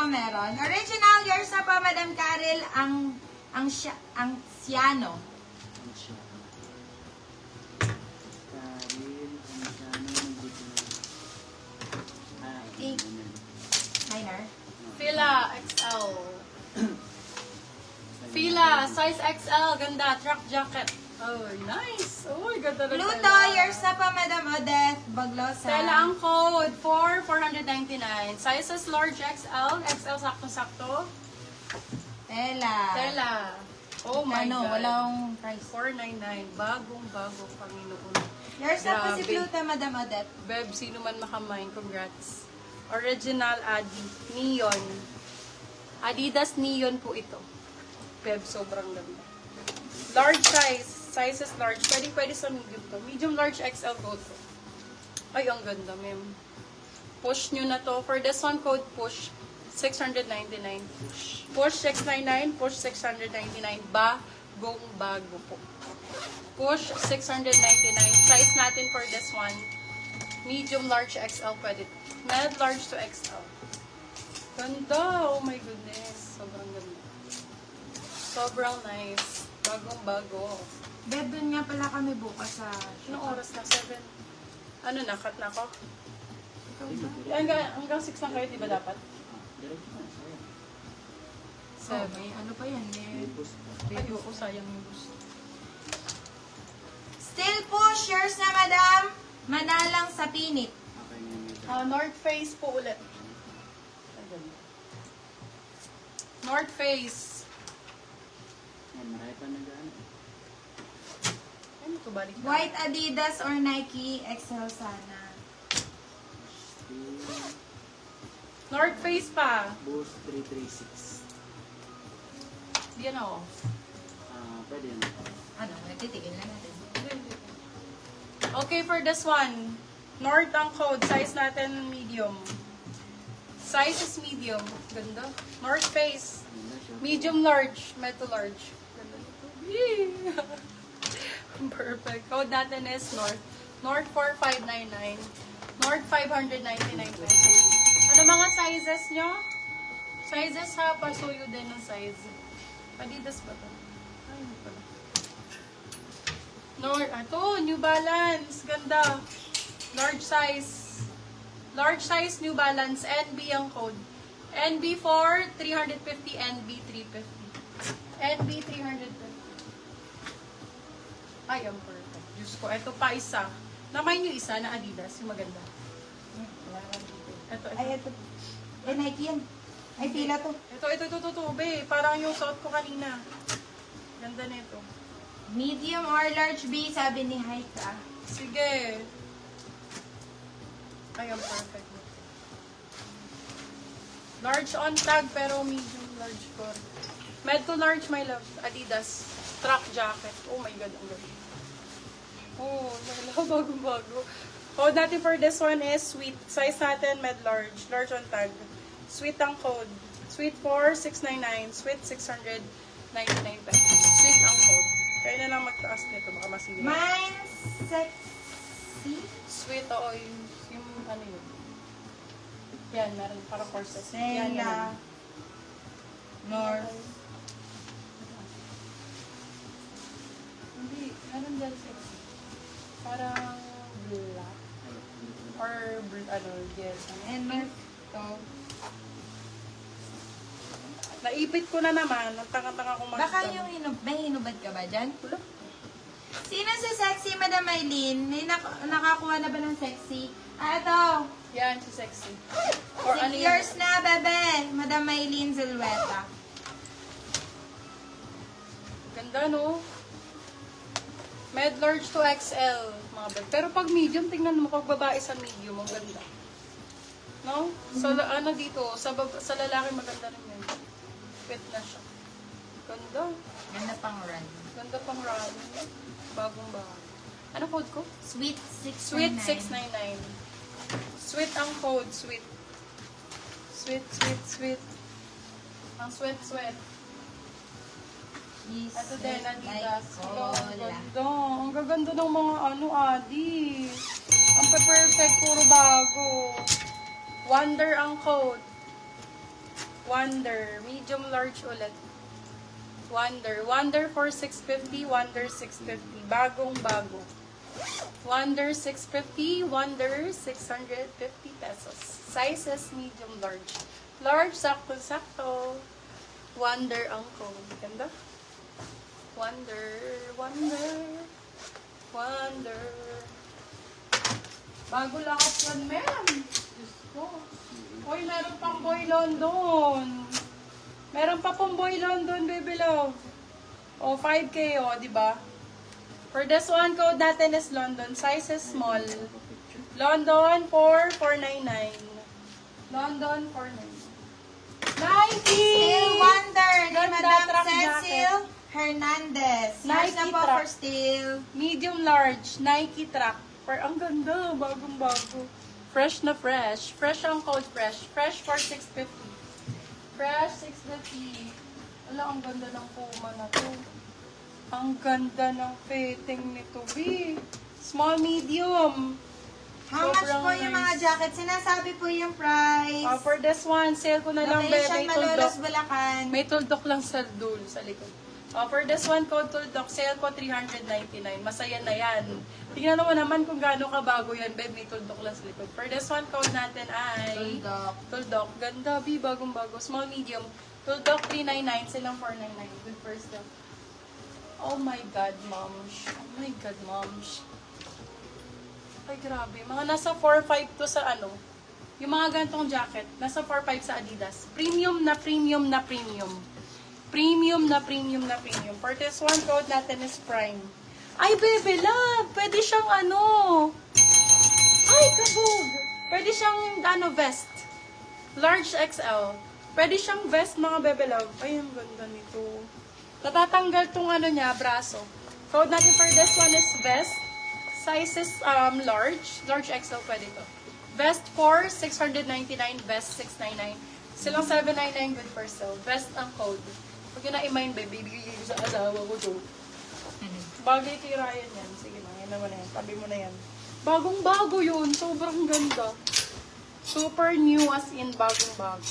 po meron. Original, yours na po, Madam Karel, ang Siano. Ang siya. Karil, ang siya, nandito na. Pink. Minor. Fila XL. Fila, size XL, ganda, truck jacket. Oh, nice. Oh my God, talaga. Pluto, yours na po, Madam Odette Baglosa. Stella ang code for 499. Sizes large XL, XL sakto-sakto. Stella. Oh my God. Walang price. 499. Bagong-bago, Panginoon. Yours na po si Grabe. Pluto, Madam Odette. Beb, sino man makamine, congrats. Original Adi, Neon. Adidas Neon po ito. Beb, sobrang ganda. Large sizes large. Pwede sa medium to. Medium, large, XL, go to. Ay, ang ganda, ma'am. Push nyo na to. For this one, code push, 699. Push 699, push 699. Bagong bago po. Push 699. Size natin for this one, medium, large, XL, pwede. Med, large to XL. Ganda! Oh my goodness. Sobrang ganda. Sobrang nice. Bagong bago. Beb, dun nga pala kami bukas sa... Anong oras na? 7? Ano na? Cut na ako? Ikaw ba? Hanggang 6 lang kayo, di ba dapat? Diretso na, sa'yo. Oh, may ano pa yan? May... Ay, oo, sayang yung gusto. Still push, yours na, Madam. Manalang sa pinit. Okay na yun. North Face po ulit. North Face. Yan, marami pa nag-ano. Ano ito balik na? White Adidas or Nike XL sana. Steel, North Face pa. Boost 336. Yan ako. Pwede yan. Ano, nagtitigil na natin. Okay, for this one. North ang code. Size natin medium. Size is medium. Ganda. North Face. Ganda siya. Medium large. Metal large. Ganda nito. Yee! Perfect. Code natin is North. North 4599. North 599 pesos. Ano mga sizes nyo? Sizes ha. Pasuyo din ng size. Adidas ba ito? Ay, hindi pala. North. Ito, New Balance. Ganda. Large size. Large size New Balance. NB ang code. NB for 350, NB 350. NB 350. Ay, ang perfect. Diyos ko, ito pa isa. Namayin yung isa na Adidas, yung maganda. Ito. Ay, ito. Eh, Nike yan. Ay, pila to. Ito, be. Parang yung suot ko kanina. Ganda nito. Medium or large B, sabi ni Haika. Sige. Ay, ang perfect nito. Large on tag, pero medium large ko. Med to large, my love. Adidas. Truck jacket. Oh my God, ang ganda. Oh, bagong-bago. Code natin for this one is sweet. Size natin, med large. Large on tag. Sweet ang code. Sweet for 699. Sweet 699 pesos. Sweet ang code. Kaya na lang magtaas nito. Baka masira. Mine, sexy. Sweet, oo. Yung ano yun. Yan, meron para courses. Yan, Stella. yan. North. Hindi, meron dyan sexy. Parang black. Or, yes. And North to. Naipit ko na naman. Ang tanga-tanga kong Baka yung may hinubad ka ba dyan? Sino si sexy, Madam Aileen? May nakakuha na ba ng sexy? Ah, ito. Yan, si sexy. Or 6 ano yan? years na, bebe. Madam Aileen Zulueta. Ganda, no? Med large to XL, mga bag. Pero pag medium, tingnan mo, pag babae sa medium, ang ganda. No? So, ano dito, sa lalaki maganda rin yun. Fit na siya. Ganda. Ganda pang run. Ganda pang rally. Bagong bago. Ano code ko? Sweet Sweet 699. 699. Sweet ang code, sweet. Sweet. Ang sweet. Ito din, Adidas. Hello, ang ganda. Ang gaganda ng mga Adi. Ang perfect, puro bago. Wonder ang code. Wonder. Medium large ulit. Wonder. Wonder for 650. Wonder 650. Bagong bago. Wonder 650. Wonder 650 pesos. Sizes medium large. Large, sakto-sakto. Wonder ang code. Ganda. Wonder. Wonder. Wonder. Bago lakas yan, ma'am. Diyos ko. Uy, meron pang Boy London. Meron pa pong Boy London, baby love. O, 5K, o, di ba? For this one, code natin is London. Size is small. London for 499. London 499. Nike! Steel Wonder ni Ganda, Madam track Cecil Hernandez. Search na Nike po track. for steel. Medium large, Nike track. Ang ganda, bagong bago. Fresh na fresh. Fresh ang code fresh. Fresh for 650. Fresh 650. Wala, ang ganda ng Puma na to. Ang ganda ng fitting nito, B. Small, medium. How much Sobrang po yung mga nice. jacket? Sinasabi po yung price. For this one, sale ko na lang, be. Location, May tuldok. Malolos, Bulacan. May tuldok lang sa dulo, sa likod. For this one, code tuldok, sale ko 399. Masaya na yan. Tingnan mo naman kung gaano kabago yan, babe. May tuldok lang sa likod. For this one, code natin ay... Tuldok. Tuldok. Ganda, B. Bagong bago. Small, medium. Tuldok, 399. Silang 499. Good first step. Oh my God, moms. Oh my God, moms. Ay, grabe. Mga nasa 4.5 to sa ano. Yung mga ganitong jacket, nasa 4.5 sa Adidas. Premium na premium na premium. Premium na premium na premium. For this one, code natin is Prime. Ay, baby love! Pwede siyang ano... Ay, kabog! Pwede siyang vest. Large XL. Pwede siyang vest, mga baby love. Ay, ang ganda nito. Natatanggal tong ano niya, braso. Code natin for this one is vest. Sizes large. Large XL pwede to. Vest for 699. Vest 699. Silang 799 good for sale. Vest ang code. Huwag yun na i-mind, baby. Bibigay ko sa asawa ko to. Bagay kay Ryan yan. Sige na, yan naman na yan. Tabi mo na yan. Bagong bago yun. Sobrang ganda. Super new as in bagong bago.